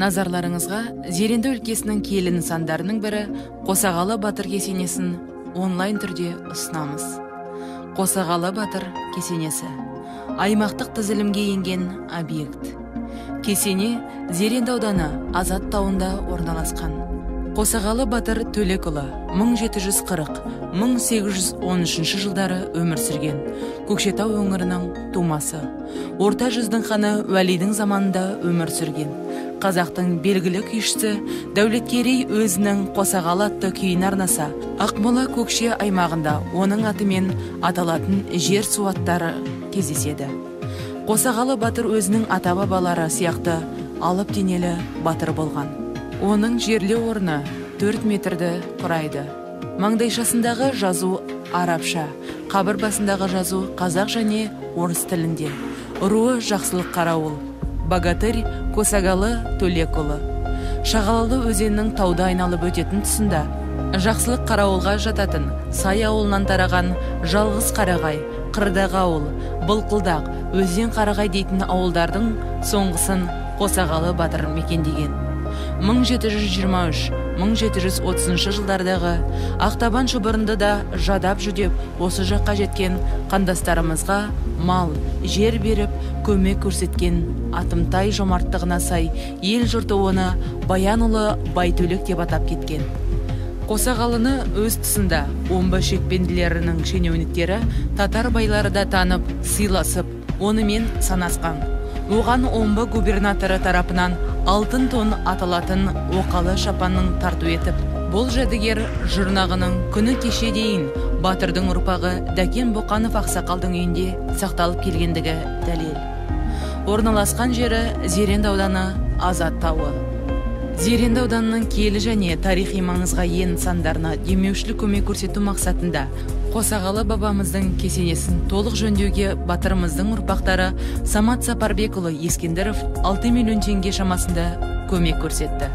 Назарларыңызға Зеренді өлкесінің киелі нысандарының бірі Қосағалы Батыр кесенесін онлайн түрде ұсынамыз. Қосағалы Батыр кесенесі аймақтық тізілімге енген объект. Кесене Зеренді ауданы Азат тауында орналасқан. Қосағалы Батыр Төлекұлы 1740-1813 жылдары өмір сүрген. Көкшетау өңірінің тумасы. Орта жүздің ханы Уәлидің заманында өмір сүрген. Қазақтың белгілі күйшісі Дәулеткерей өзінің Қосағалы атты күйін арнаса, Ақмола Көкше аймағында оның атымен аталатын жер су аттары кездеседі. Қосағалы Батыр өзінің ата-бабалары сияқты алып денелі батыр болған. Оның жерлеу орны 4 метрді құрайды. Маңдайшасындағы жазу арабша, қабір басындағы жазу қазақ және орыс тілінде. Руы Жақсылық Қарауыл. Богатырь Қосағалы Төлекұлы. Шағалалы өзенінің тауды айналып өтетін тұсында Жақсылық Қарауылға жататын Сай ауылынан тараған Жалғыз Қарағай, Қырдағы ауыл, Былқылдақ, Өзен Қарағай дейтін ауылдардың соңғысын Қосағалы Батыр мекендеген. 1723-1730 жылдардағы Ақтабан шұбырынды да жадап жүдеп осы жаққа жеткен қандастарымызға мал, жер беріп, көмек көрсеткен атымтай жомарттығына сай ел жұрты оны Баянұлы Байтөлек деп атап кеткен. Қосағалыны өз тұсында омбы шекпенділерінің шенеуніктері татар байлары да танып, сыйласып, онымен санасқан. Оған омбы губернаторы тарапынан алтын тон аталатын оқалы шапанның тарту етіп, бұл жәдігер жұрнағының күні кеше дейін батырдың ұрпағы Дәкен Боқанов ақсақалдың үйінде сақталып келгендігі дәлел. Орналасқан жері Зеренді ауданы Азат тауы. Зеренді ауданының киелі және тарихи маңызға ие нысандарына демеушілік көмек көрсету мақсатында Қосағалы бабамыздың кесенесін толық жөндеуге батырымыздың ұрпақтары Самат Сапарбекұлы Ескендіров 6 миллион теңге шамасында көмек көрсетті.